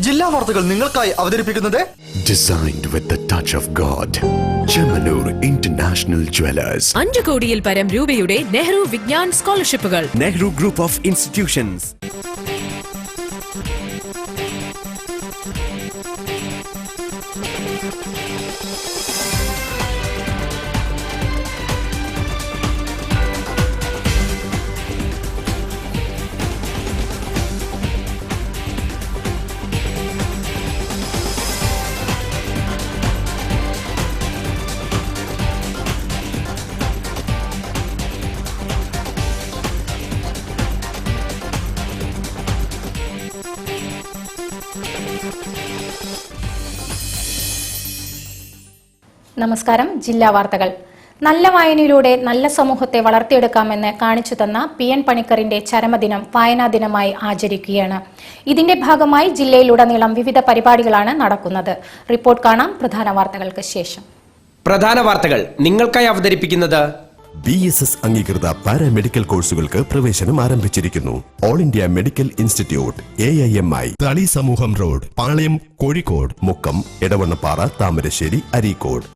ജില്ലാ വാർത്തകൾ നിങ്ങൾക്കായി അവതരിപ്പിക്കുന്നത് Designed with the touch of God. Chemanur International Jewelers. 5 കോടിയിൽ പരം രൂപയുടെ നെഹ്റു വിജ്ഞാൻ സ്കോളർഷിപ്പുകൾ. Nehru Group of Institutions. നമസ്കാരം. ജില്ലാ വാർത്തകൾ. നല്ല വായനയിലൂടെ നല്ല സമൂഹത്തെ വളർത്തിയെടുക്കാമെന്ന് കാണിച്ചു തന്ന PN പണിക്കറിന്റെ ചരമദിനം വായനാ ദിനമായി ആചരിക്കുകയാണ്. ഇതിന്റെ ഭാഗമായി ജില്ലയിലുടനീളം വിവിധ പരിപാടികളാണ് നടക്കുന്നത്. റിപ്പോർട്ട് കാണാം പ്രധാന വാർത്തകൾക്ക് ശേഷം. പ്രധാന വാർത്തകൾ നിങ്ങൾക്കായി അവതരിപ്പിക്കുന്നത് BSS അംഗീകൃത പാരാമെഡിക്കൽ കോഴ്സുകൾക്ക് പ്രവേശനം ആരംഭിച്ചിരിക്കുന്നു. All India medical institute AIMI, തളി സമൂഹം റോഡ്, പാളയം, കോഴിക്കോട്, മുക്കം, എടവണ്ണപ്പാറ, താമരശ്ശേരി, അരീക്കോട്.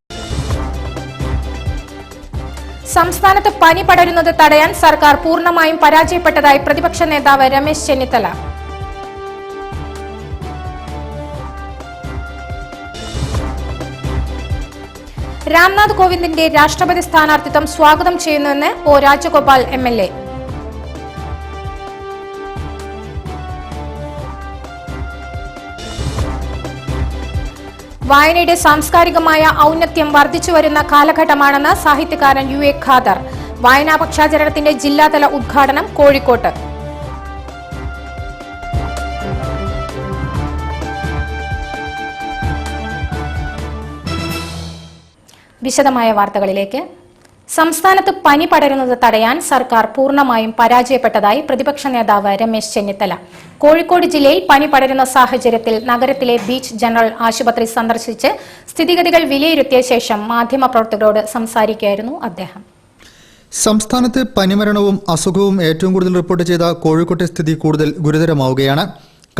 സംസ്ഥാനത്ത് പനി പടരുന്നത് തടയാൻ സർക്കാർ പൂർണ്ണമായും പരാജയപ്പെട്ടതായി പ്രതിപക്ഷ നേതാവ് രമേശ് ചെന്നിത്തല. രാംനാഥ് കോവിന്ദിന്റെ രാഷ്ട്രപതി സ്ഥാനാർത്ഥിത്വം സ്വാഗതം ചെയ്യുന്നുവെന്ന് ഒ രാജഗോപാൽ MLA. വായനയുടെ സാംസ്കാരികമായ ഔന്നത്യം വർദ്ധിച്ചുവരുന്ന കാലഘട്ടമാണെന്ന് സാഹിത്യകാരൻ UA ഖാദർ. വായനാ പക്ഷാചരണത്തിന്റെ ജില്ലാതല ഉദ്ഘാടനം കോഴിക്കോട്ട്. വിശദമായ വാർത്തകളിലേക്ക്. സംസ്ഥാനത്ത് പനി പടരുന്നത് തടയാൻ സർക്കാർ പൂർണ്ണമായും പരാജയപ്പെട്ടതായി പ്രതിപക്ഷ നേതാവ് രമേശ് ചെന്നിത്തല. കോഴിക്കോട് ജില്ലയിൽ പനി പടരുന്ന സാഹചര്യത്തിൽ നഗരത്തിലെ ബീച്ച് ജനറൽ ആശുപത്രി സന്ദർശിച്ച് സ്ഥിതിഗതികൾ വിലയിരുത്തിയ ശേഷം മാധ്യമപ്രവർത്തകരോട് സംസാരിക്കുകയായിരുന്നു അദ്ദേഹം. സംസ്ഥാനത്ത് പനിമരണവും അസുഖവും ഏറ്റവും കൂടുതൽ റിപ്പോർട്ട് ചെയ്ത കോഴിക്കോട്ടെ സ്ഥിതി കൂടുതൽ ഗുരുതരമാവുകയാണ്.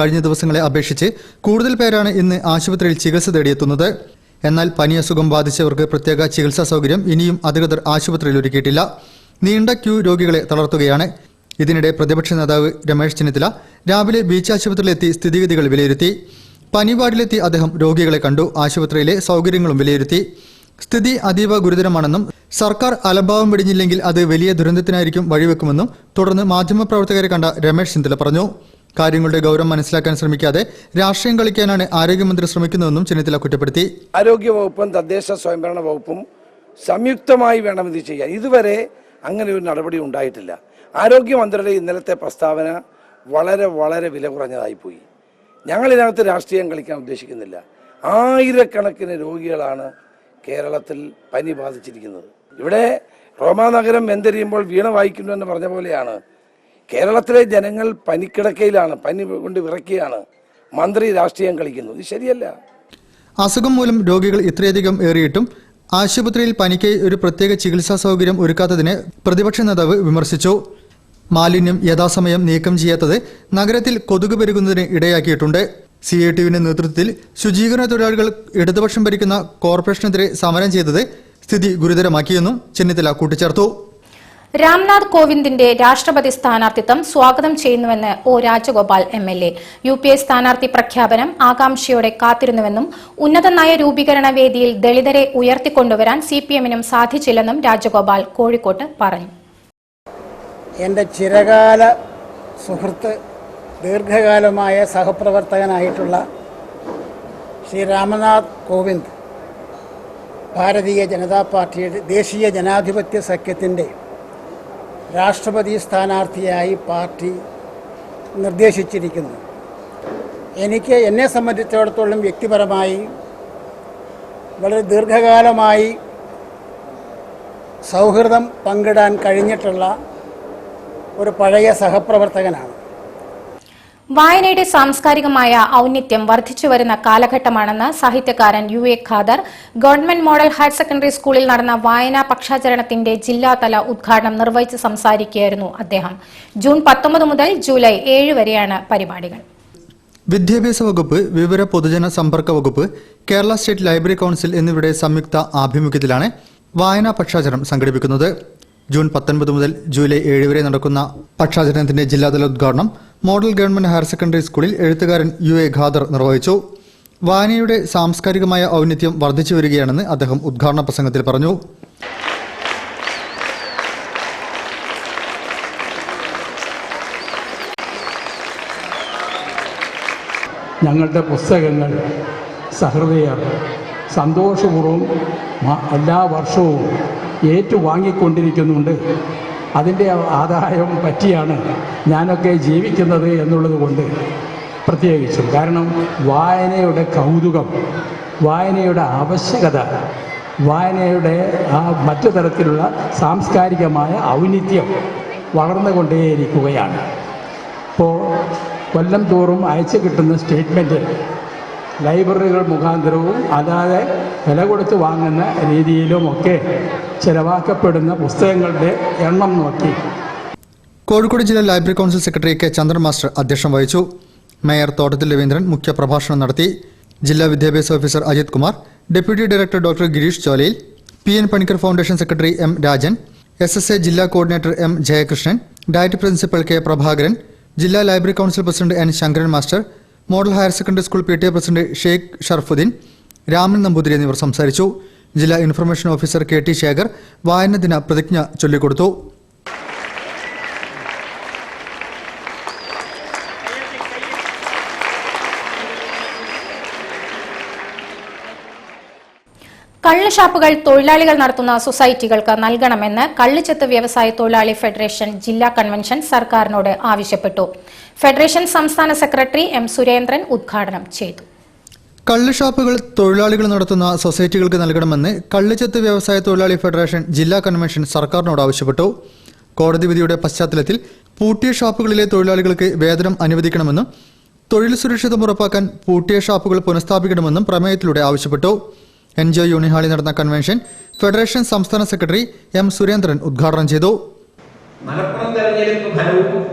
കഴിഞ്ഞ ദിവസങ്ങളെ അപേക്ഷിച്ച് കൂടുതൽ പേരാണ് ഇന്ന് ആശുപത്രിയിൽ ചികിത്സ തേടിയെത്തുന്നത്. എന്നാൽ പനി അസുഖം ബാധിച്ചവർക്ക് പ്രത്യേക ചികിത്സാ സൗകര്യം ഇനിയും അധികൃതർ ആശുപത്രിയിൽ ഒരുക്കിയിട്ടില്ല. നീണ്ട ക്യൂ രോഗികളെ തളർത്തുകയാണ്. ഇതിനിടെ പ്രതിപക്ഷ നേതാവ് രമേശ് ചെന്നിത്തല രാവിലെ ബീച്ച് ആശുപത്രിയിലെത്തി സ്ഥിതിഗതികൾ വിലയിരുത്തി. പനി വാർഡിലെത്തി അദ്ദേഹം രോഗികളെ കണ്ടു. ആശുപത്രിയിലെ സൗകര്യങ്ങളും വിലയിരുത്തി. സ്ഥിതി അതീവ ഗുരുതരമാണെന്നും സർക്കാർ അലംഭാവം വെടിഞ്ഞില്ലെങ്കിൽ അത് വലിയ ദുരന്തത്തിനായിരിക്കും വഴിവെക്കുമെന്നും തുടർന്ന് മാധ്യമപ്രവർത്തകരെ കണ്ട രമേശ് ചെന്നിത്തല പറഞ്ഞു. കാര്യങ്ങളുടെ ഗൗരവം മനസ്സിലാക്കാൻ ശ്രമിക്കാതെ രാഷ്ട്രീയം കളിക്കാനാണ് ആരോഗ്യമന്ത്രി ശ്രമിക്കുന്നതെന്നും ചെന്നിത്തല കുറ്റപ്പെടുത്തി. ആരോഗ്യവകുപ്പും തദ്ദേശ സ്വയംഭരണ വകുപ്പും സംയുക്തമായി വേണം ഇത് ചെയ്യാൻ. ഇതുവരെ അങ്ങനെ ഒരു നടപടി ഉണ്ടായിട്ടില്ല. ആരോഗ്യമന്ത്രിയുടെ ഇന്നലത്തെ പ്രസ്താവന വളരെ വളരെ വില കുറഞ്ഞതായിപ്പോയി. ഞങ്ങൾ ഇതിനകത്ത് രാഷ്ട്രീയം കളിക്കാൻ ഉദ്ദേശിക്കുന്നില്ല. ആയിരക്കണക്കിന് രോഗികളാണ് കേരളത്തിൽ പനി ബാധിച്ചിരിക്കുന്നത്. ഇവിടെ റോമാനഗരം വെന്തെരിയുമ്പോൾ വീണ വായിക്കുന്നു എന്ന് പറഞ്ഞ പോലെയാണ് കേരളത്തിലെ ജനങ്ങൾ പനിക്കിടക്കയിലാണ്, പനി കൊണ്ട് വിറയ്ക്കുകയാണ്. മന്ത്രി രാഷ്ട്രീയം കളിക്കുന്നു. ഇത് ശരിയല്ല. അസുഖം മൂലം രോഗികൾ ഇത്രയധികം ഏറിയിട്ടും ആശുപത്രിയിൽ പനിക്ക് ഒരു പ്രത്യേക ചികിത്സാ സൗകര്യം ഒരുക്കാത്തതിനെ പ്രതിപക്ഷ നേതാവ് വിമർശിച്ചു. മാലിന്യം യഥാസമയം നീക്കം ചെയ്യാത്തത് നഗരത്തിൽ കൊതുക് പെരുകുന്നതിന് ഇടയാക്കിയിട്ടുണ്ട്. CITUവിന്റെ നേതൃത്വത്തിൽ ശുചീകരണ തൊഴിലാളികൾ ഇടതുപക്ഷം ഭരിക്കുന്ന കോർപ്പറേഷനെതിരെ സമരം ചെയ്തത് സ്ഥിതി ഗുരുതരമാക്കിയെന്നും ചെന്നിത്തല കൂട്ടിച്ചേർത്തു. രാംനാഥ് കോവിന്ദിന്റെ രാഷ്ട്രപതി സ്ഥാനാർത്ഥിത്വം സ്വാഗതം ചെയ്യുന്നുവെന്ന് ഒ രാജഗോപാൽ MLA. UPA സ്ഥാനാർത്ഥി പ്രഖ്യാപനം ആകാംക്ഷയോടെ കാത്തിരുന്നുവെന്നും ഉന്നത നയ രൂപീകരണ വേദിയിൽ ദളിതരെ ഉയർത്തിക്കൊണ്ടുവരാൻ CPMനും സാധിച്ചില്ലെന്നും രാജഗോപാൽ കോഴിക്കോട്ട് പറഞ്ഞു. എൻ്റെ ചിരകാല സുഹൃത്ത്, ദീർഘകാലമായ സഹപ്രവർത്തകനായിട്ടുള്ള ശ്രീ രാംനാഥ് കോവിന്ദ് ഭാരതീയ ജനതാ പാർട്ടിയുടെ ദേശീയ ജനാധിപത്യ സഖ്യത്തിൻ്റെ രാഷ്ട്രപതി സ്ഥാനാർത്ഥിയായി പാർട്ടി നിർദ്ദേശിച്ചിരിക്കുന്നു. എന്നെ സംബന്ധിച്ചിടത്തോളം വ്യക്തിപരമായി വളരെ ദീർഘകാലമായി സൗഹൃദം പങ്കിടാൻ കഴിഞ്ഞിട്ടുള്ള ഒരു പഴയ സഹപ്രവർത്തകനാണ്. വായനയുടെ സാംസ്കാരികമായ ഔന്നത്യം വർദ്ധിച്ചുവരുന്ന കാലഘട്ടമാണെന്ന് സാഹിത്യകാരൻ UA Khader government model higher secondary സ്കൂളിൽ നടന്ന വായനാ പക്ഷാചരണത്തിന്റെ ജില്ലാതല ഉദ്ഘാടനം നിർവഹിച്ച് സംസാരിക്കുകയായിരുന്നു അദ്ദേഹം. ജൂൺ 19 മുതൽ ജൂലൈ 7 വരെയാണ് പരിപാടികൾ. വിദ്യാഭ്യാസ വകുപ്പ്, വിവര പൊതുജന സമ്പർക്ക വകുപ്പ്, കേരള സ്റ്റേറ്റ് ലൈബ്രറി കൗൺസിൽ എന്നിവരുടെ സംയുക്ത ആഭിമുഖ്യത്തിലാണ് വായനാ പക്ഷാചരണം സംഘടിപ്പിക്കുന്നത്. ജൂൺ 19 മുതൽ ജൂലൈ 7 വരെ നടക്കുന്ന പക്ഷാചരണത്തിന്റെ ജില്ലാതല ഉദ്ഘാടനം മോഡൽ ഗവൺമെന്റ് ഹയർ സെക്കൻഡറി സ്കൂളിൽ എഴുത്തുകാരൻ UA ഖാദർ നിർവഹിച്ചു. വായനയുടെ സാംസ്കാരികമായ ഔന്നത്യം വർദ്ധിച്ചു വരികയാണെന്ന് അദ്ദേഹം ഉദ്ഘാടന പ്രസംഗത്തിൽ പറഞ്ഞു. ഞങ്ങളുടെ പുസ്തകങ്ങൾ സഹൃദയർ സന്തോഷപൂർവ്വം എല്ലാ വർഷവും ഏറ്റുവാങ്ങിക്കൊണ്ടിരിക്കുന്നുണ്ട്. അതിൻ്റെ ആദായം പറ്റിയാണ് ഞാനൊക്കെ ജീവിക്കുന്നത് എന്നുള്ളത് കൊണ്ട് പ്രത്യേകിച്ചും. കാരണം വായനയുടെ കൗതുകം, വായനയുടെ ആവശ്യകത, വായനയുടെ മറ്റു തരത്തിലുള്ള സാംസ്കാരികമായ ഔന്നിത്യം വളർന്നുകൊണ്ടേയിരിക്കുകയാണ്. ഇപ്പോൾ കൊല്ലം തോറും അയച്ചു കിട്ടുന്ന സ്റ്റേറ്റ്മെൻറ്റ് ലൈബ്രറികൾ മുഖാന്തരവും അല്ലാതെ വില കൊടുത്ത് വാങ്ങുന്ന രീതിയിലുമൊക്കെ ചിലവാക്കപ്പെടുന്ന പുസ്തകങ്ങളുടെ എണ്ണം നോക്കി. കോഴിക്കോട് ജില്ലാ library council secretary K. Chandran master അധ്യക്ഷം വഹിച്ചു. മേയർ തോട്ടത്തിൽ രവീന്ദ്രൻ മുഖ്യപ്രഭാഷണം നടത്തി. ജില്ലാ വിദ്യാഭ്യാസ officer Ajith Kumar, deputy director doctor Girish Cholayil, PN Panicker foundation secretary M. Rajan, SSA ജില്ലാ coordinator M. Jayakrishnan, DIET principal K. Prabhakaran, ജില്ലാ library council president N. Sankaran master, model higher secondary school PTA president Sheikh Sharafuddin, Raman Namboothiri എന്നിവർ സംസാരിച്ചു. ജില്ലാ ഇൻഫർമേഷൻ ഓഫീസർ KT ശേഖർ വായന ദിന പ്രതിജ്ഞ ചൊല്ലിക്കൊടുത്തു. കള്ളുഷാപ്പുകൾ തൊഴിലാളികൾ നടത്തുന്ന സൊസൈറ്റികൾക്ക് നൽകണമെന്ന് കള്ളുചെത്ത് വ്യവസായ തൊഴിലാളി ഫെഡറേഷൻ ജില്ലാ കൺവെൻഷൻ സർക്കാരിനോട് ആവശ്യപ്പെട്ടു. ഫെഡറേഷൻ സംസ്ഥാന സെക്രട്ടറി M. സുരേന്ദ്രൻ ഉദ്ഘാടനം ചെയ്തു. കള്ളുഷാപ്പുകൾ തൊഴിലാളികൾ നടത്തുന്ന സൊസൈറ്റികൾക്ക് നൽകണമെന്ന് കള്ളുചെത്ത് വ്യവസായ തൊഴിലാളി ഫെഡറേഷൻ ജില്ലാ കൺവെൻഷൻ സർക്കാരിനോട് ആവശ്യപ്പെട്ടു. കോടതി വിധിയുടെ പശ്ചാത്തലത്തിൽ പൂട്ടിയ ഷാപ്പുകളിലെ തൊഴിലാളികൾക്ക് വേതനം അനുവദിക്കണമെന്നും തൊഴിൽ സുരക്ഷിതം ഉറപ്പാക്കാൻ പൂട്ടിയ ഷാപ്പുകൾ പുനഃസ്ഥാപിക്കണമെന്നും പ്രമേയത്തിലൂടെ ആവശ്യപ്പെട്ടു. NGO യൂണിയൻ ഹാളിൽ നടന്ന കൺവെൻഷൻ ഫെഡറേഷൻ സംസ്ഥാന സെക്രട്ടറി M. സുരേന്ദ്രൻ ഉദ്ഘാടനം ചെയ്തു. മലപ്പുറം തെരഞ്ഞെടുപ്പ് ഫലവും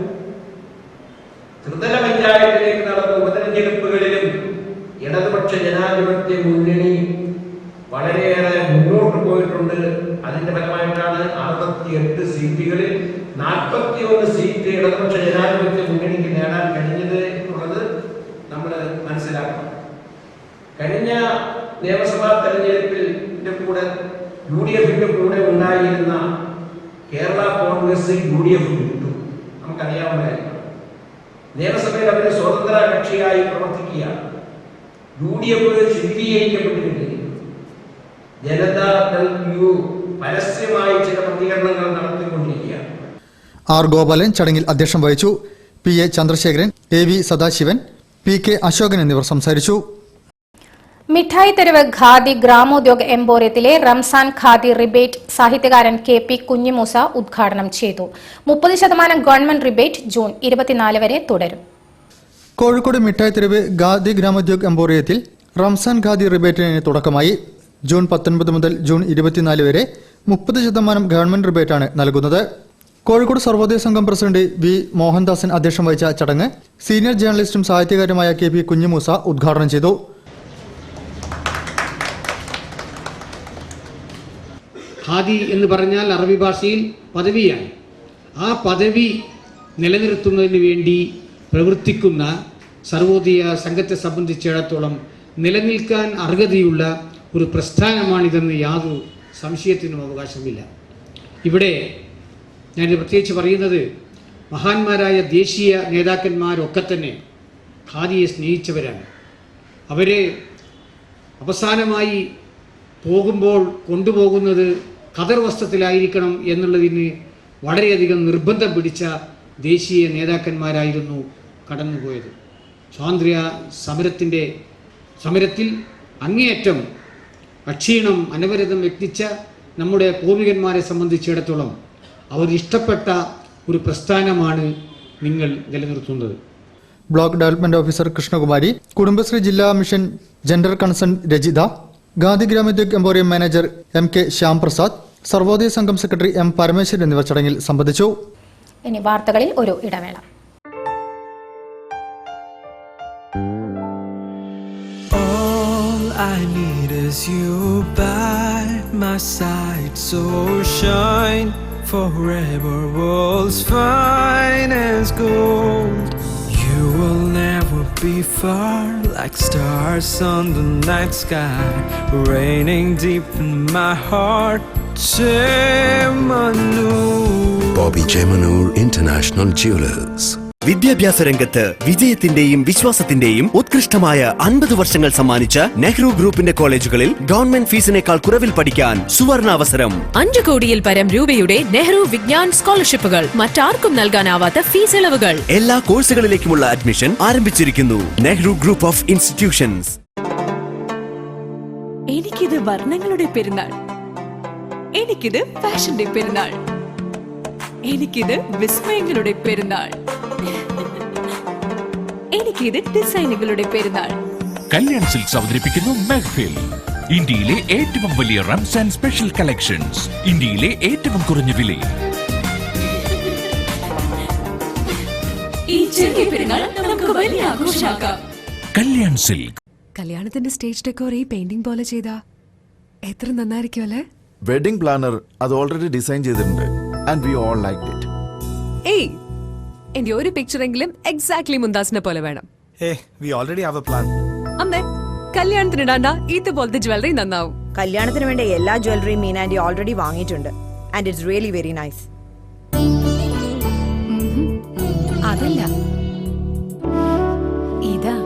ത്രിതല പഞ്ചായത്തിലേക്ക് നടന്ന ഉപതെരഞ്ഞെടുപ്പുകളിലും ഇടതുപക്ഷ ജനാധിപത്യ മുന്നണി വളരെയേറെ മുന്നോട്ട് പോയിട്ടുണ്ട്. അതിന്റെ ഫലമായിട്ടാണ് 68 സീറ്റുകളിൽ 41 സീറ്റ് ഇടതുപക്ഷ ജനാധിപത്യ മുന്നണിക്ക് നേടാൻ കഴിഞ്ഞത് എന്നുള്ളത് നമ്മൾ മനസ്സിലാക്കണം. കഴിഞ്ഞ നിയമസഭാ തെരഞ്ഞെടുപ്പിൽ കൂടെ UDFിന്റെ കൂടെ ഉണ്ടായിരുന്ന കേരള കോൺഗ്രസ് UDF വിട്ടു. നമുക്കറിയാവുന്ന കാര്യമാണ്. നിയമസഭയിൽ അവരെ സ്വതന്ത്ര കക്ഷിയായി പ്രവർത്തിക്കുക. UDF ശിഥിലീകരിക്കപ്പെട്ടിരിക്കുന്നു. ജനതാദൾ യു പരസ്യമായി ചില പ്രതികരണങ്ങൾ നടത്തിക്കൊണ്ടിരിക്കുകയാണ്. R. ഗോപാലൻ ചടങ്ങിൽ അധ്യക്ഷം വഹിച്ചു. PA Chandrasekharan, AV Sadasivan, PK Ashokan എന്നിവർ സംസാരിച്ചു. മിഠായി തെരുവ് ഖാദി ഗ്രാമോദ്योग എംപോറിയത്തിലെ റംസാൻ ഖാദി റിബേറ്റ് സാഹിത്യകാരൻ KP കുഞ്ഞിമൂസ ഉദ്ഘാടനം ചെയ്തു. 30% ഗവൺമെന്റ് റിബേറ്റ് ജൂൺ 24 വരെ തുടരും. കോഴിക്കോട് മിഠായി തെരുവ് ഖാദി ഗ്രാമോദ്योग എംപോറിയത്തിൽ റംസാൻ ഖാദി റിബേറ്റിന് തുടക്കമായി. ജൂൺ 19 മുതൽ ജൂൺ 24 വരെ 30% ഗവൺമെന്റ് റിബേറ്റാണ് നൽകുന്നത്. കോഴിക്കോട് സർവോദയ സംഘം പ്രസിഡന്റ് V. മോഹൻദാസൻ അധ്യക്ഷം വഹിച്ച ചടങ്ങ് സീനിയർ ജേർണലിസ്റ്റും സാഹിത്യകാരനുമായ KP കുഞ്ഞിമൂസ ഉദ്ഘാടനം ചെയ്തു. ഖാദി എന്ന് പറഞ്ഞാൽ അറബി ഭാഷയിൽ പദവിയാണ്. ആ പദവി നിലനിർത്തുന്നതിന് വേണ്ടി പ്രവർത്തിക്കുന്ന സർവോദയ സംഘത്തെ സംബന്ധിച്ചിടത്തോളം നിലനിൽക്കാൻ അർഹതയുള്ള ഒരു പ്രസ്ഥാനമാണിതെന്ന് യാതൊരു സംശയത്തിനും അവകാശമില്ല. ഇവിടെ ഞാൻ പ്രത്യേകിച്ച് പറയുന്നത് മഹാന്മാരായ ദേശീയ നേതാക്കന്മാരൊക്കെ തന്നെ ഖാദിയെ സ്നേഹിച്ചവരാണ്. അവരെ അവസാനമായി പോകുമ്പോൾ കൊണ്ടുപോകുന്നത് ഖദർ വസ്ത്രത്തിലായിരിക്കണം എന്നുള്ളതിന് വളരെയധികം നിർബന്ധം പിടിച്ച ദേശീയ നേതാക്കന്മാരായിരുന്നു കടന്നുപോയത്. സ്വാതന്ത്ര്യ സമരത്തിൽ അങ്ങേയറ്റം അക്ഷീണം അനവരതം യത്നിച്ച നമ്മുടെ പൂർവികന്മാരെ സംബന്ധിച്ചിടത്തോളം അവരിഷ്ടപ്പെട്ട ഒരു പ്രസ്ഥാനമാണ് നിങ്ങൾ നിലനിർത്തുന്നത്. Block development officer Krishnakumari, Kudumbashree ജില്ലാ mission gender concern Rajitha, Khadi Gramodyog emporium manager MK Shyamprasad, Sarvodaya Sangham secretary M. Parameswaran എന്നിവർ ചടങ്ങിൽ സംബന്ധിച്ചു. ഇനി വാർത്തകളിൽ ഒരു ഇടവേള. I need is you by my side, so shine forever, world's finest gold. You will never be far, like stars on the night sky, raining deep in my heart. Bobby Jemanur International Jewelers. വിദ്യാഭ്യാസ രംഗത്ത് വിജയത്തിന്റെയും വിശ്വാസത്തിന്റെയും ഉത്കൃഷ്ടമായ 50 വർഷങ്ങൾ സമ്മാനിച്ച നെഹ്റു ഗ്രൂപ്പിന്റെ കോളേജുകളിൽ government ഫീസിനേക്കാൾ കുറവിൽ പഠിക്കാൻ സുവർണാവസരം. 5 കോടിയിൽ പരം രൂപയുടെ നെഹ്റു വിജ്ഞാൻ സ്കോളർഷിപ്പുകൾ, മറ്റാർക്കും നൽകാനാവാത്ത ഫീസ് ഇളവുകൾ. എല്ലാ കോഴ്സുകളിലേക്കുമുള്ള അഡ്മിഷൻ ആരംഭിച്ചിരിക്കുന്നു. Nehru group of institutions. എനിക്കിത് വർണ്ണങ്ങളുടെ പെരുന്നാൾ, എനിക്കിത് ഫാഷന്റെ പെരുന്നാൾ, എനിക്കിത് വിസ്മയങ്ങളുടെ പെരുന്നാൾ, എനിക്കിത് ഡിസൈനുകളുടെ പെരുന്നാൾ. കല്യാൺ സിൽക്സ് അവതരിപ്പിക്കുന്നു മെഹ്ഫിൽ, ഇന്ത്യയിലെ ഏറ്റവും വലിയ റംസാൻ സ്പെഷ്യൽ കളക്ഷൻസ്, ഇന്ത്യയിലെ ഏറ്റവും കുറഞ്ഞ വിലയിൽ. ഈ ചെറിയ പെരുന്നാൾ നമുക്ക് വലിയ ആഘോഷമാക്കാം. കല്യാൺ സിൽക്ക്. കല്യാണത്തിന്റെ സ്റ്റേജ് ഡെക്കോർ ഈ പെയിന്റിംഗ് പോലെ ചെയ്താ എത്ര നന്നായിരിക്കും അല്ലേ? വെഡിംഗ് പ്ലാനർ അത് ഓൾറെഡി ഡിസൈൻ ചെയ്തിട്ടുണ്ട്. And we all liked it. ഏയ്, എന്റെ ഒരു പിക്ചറെങ്കിലും എക്സാക്ട്ലി മുന്താസിനെ പോലെ വേണം. Hey, we already have a plan. അമ്മേ, കല്യാണത്തിന് ഇടാണ്ട ഇതുപോലത്തെ ജ്വല്ലറി നന്നാവും. കല്യാണത്തിന് വേണ്ട എല്ലാ ജ്വല്ലറിയും മീനാൻഡി ഓൾറെഡി വാങ്ങിയിട്ടുണ്ട്. And it's really very nice. അതല്ല, ഇതാ.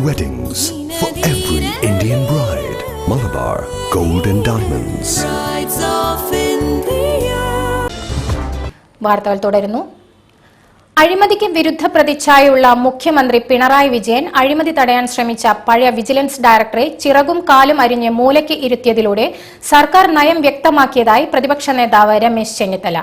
Weddings for every Indian bride. Malabar Gold and Diamonds. വാർത്തകൾ തുടരുന്നു. അഴിമതിക്ക് വിരുദ്ധ പ്രതിച്ഛായയുള്ള മുഖ്യമന്ത്രി പിണറായി വിജയൻ അഴിമതി തടയാൻ ശ്രമിച്ച പഴയ വിജിലൻസ് ഡയറക്ടറെ ചിറകും കാലും അരിഞ്ഞ് മൂലയ്ക്ക് ഇരുത്തിയതിലൂടെ സർക്കാർ നയം വ്യക്തമാക്കിയതായി പ്രതിപക്ഷ നേതാവ് രമേശ് ചെന്നിത്തല.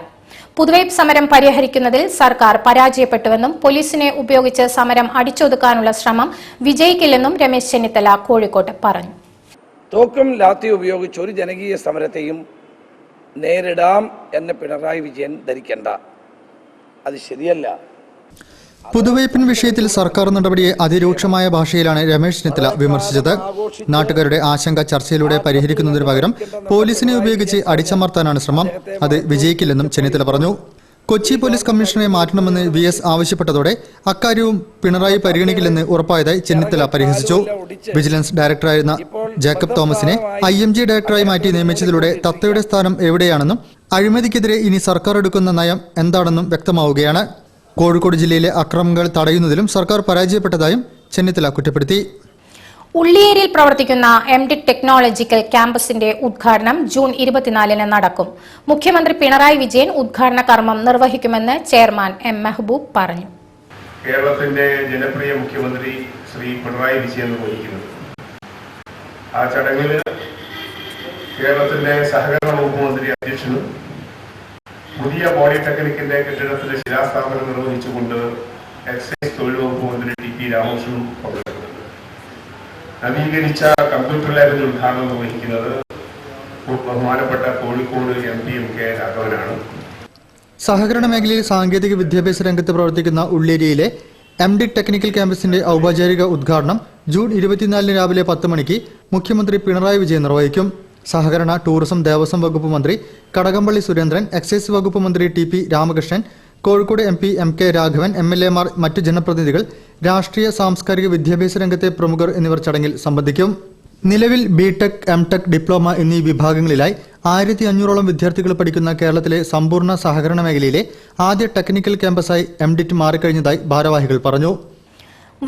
പുതുവൈപ്പ് സമരം പരിഹരിക്കുന്നതിൽ സർക്കാർ പരാജയപ്പെട്ടുവെന്നും പോലീസിനെ ഉപയോഗിച്ച് സമരം അടിച്ചൊതുക്കാനുള്ള ശ്രമം വിജയിക്കില്ലെന്നും രമേശ് ചെന്നിത്തല കോഴിക്കോട്ട് പറഞ്ഞു. തോക്കും ലാത്തി ഉപയോഗിച്ച് ഒരു ജനകീയ സമരത്തെയും നേരിടാം എന്ന് പിണറായി വിജയൻ ധരിക്കേണ്ട. അത് ശരിയല്ല. പുതുവൈപ്പിൻ വിഷയത്തിൽ സർക്കാർ നടപടിയെ അതിരൂക്ഷമായ ഭാഷയിലാണ് രമേശ് ചെന്നിത്തല വിമർശിച്ചത്. നാട്ടുകാരുടെ ആശങ്ക ചർച്ചയിലൂടെ പരിഹരിക്കുന്നതിന് പകരം പോലീസിനെ ഉപയോഗിച്ച് അടിച്ചമർത്താനാണ് ശ്രമം. അത് വിജയിക്കില്ലെന്നും ചെന്നിത്തല പറഞ്ഞു. കൊച്ചി പോലീസ് കമ്മീഷണറെ മാറ്റണമെന്ന് VS ആവശ്യപ്പെട്ടതോടെ അക്കാര്യവും പിണറായി പരിഗണിക്കില്ലെന്ന് ഉറപ്പായതായി ചെന്നിത്തല പരിഹസിച്ചു. വിജിലൻസ് ഡയറക്ടറായിരുന്ന ജേക്കബ് തോമസിനെ IMG ഡയറക്ടറായി മാറ്റി നിയമിച്ചതിലൂടെ തത്തയുടെ സ്ഥാനം എവിടെയാണെന്നും അഴിമതിക്കെതിരെ ഇനി സർക്കാർ എടുക്കുന്ന നയം എന്താണെന്നും വ്യക്തമാവുകയാണ്. കോഴിക്കോട് ജില്ലയിലെ അക്രമങ്ങൾ തടയുന്നതിലും സർക്കാർ പരാജയപ്പെട്ടതായും ചെന്നിത്തല കുറ്റപ്പെടുത്തി. ഉള്ളിയേരിയിൽ പ്രവർത്തിക്കുന്ന MDit ടെക്നോളജിക്കൽ ക്യാമ്പസിന്റെ ഉദ്ഘാടനം ജൂൺ 24-ന് നടക്കും. മുഖ്യമന്ത്രി പിണറായി വിജയൻ ഉദ്ഘാടന കർമ്മം നിർവഹിക്കുമെന്ന് ചെയർമാൻ M. മെഹബൂബ് പറഞ്ഞു. കേരളത്തിന്റെ ജനപ്രിയ മുഖ്യമന്ത്രി ശ്രീ പിണറായി വിജയൻ നിർവഹിക്കുന്നത്. ആ ചടങ്ങിൽ കേരളത്തിന്റെ സഹകരണ വകുപ്പ് മന്ത്രി അധ്യക്ഷനും പുതിയ പോളിടെക്നിക്കിന്റെ കെട്ടിടത്തിന്റെ ശിലാസ്ഥാപനം നിർവഹിച്ചുകൊണ്ട് എക്സൈസ് തൊഴിൽ വകുപ്പ് മന്ത്രി TP രാമകൃഷ്ണനും പങ്കെടുക്കുന്നുണ്ട്. നവീകരിച്ച കമ്പ്യൂട്ടർ ലാബിന്റെ ഉദ്ഘാടനം നിർവഹിക്കുന്നത് ബഹുമാനപ്പെട്ട കോഴിക്കോട് MP MK രാഘവനാണ്. സഹകരണ മേഖലയിൽ സാങ്കേതിക വിദ്യാഭ്യാസ രംഗത്ത് പ്രവർത്തിക്കുന്ന ഉള്ളേരിയയിലെ MDit ടെക്നിക്കൽ ക്യാമ്പസിന്റെ ഔപചാരിക ഉദ്ഘാടനം ജൂൺ 24-ന് രാവിലെ 10 മണിക്ക് മുഖ്യമന്ത്രി പിണറായി വിജയൻ നിർവഹിക്കും. സഹകരണ, ടൂറിസം, ദേവസ്വം വകുപ്പ് മന്ത്രി കടകംപള്ളി സുരേന്ദ്രൻ, എക്സൈസ് വകുപ്പ് മന്ത്രി TP Ramakrishnan, Kozhikode MP MK Raghavan, MLA-മാർ, മറ്റു ജനപ്രതിനിധികൾ, രാഷ്ട്രീയ സാംസ്കാരിക വിദ്യാഭ്യാസ രംഗത്തെ പ്രമുഖർ എന്നിവർ ചടങ്ങിൽ സംബന്ധിക്കും. നിലവിൽ BTech, MTech, ഡിപ്ലോമ എന്നീ വിഭാഗങ്ങളിലായി 1500ഓളം വിദ്യാർത്ഥികൾ പഠിക്കുന്ന കേരളത്തിലെ സമ്പൂർണ്ണ സഹകരണ മേഖലയിലെ ആദ്യ ടെക്നിക്കൽ ക്യാമ്പസായി MDit മാറിക്കഴിഞ്ഞതായി ഭാരവാഹികൾ പറഞ്ഞു.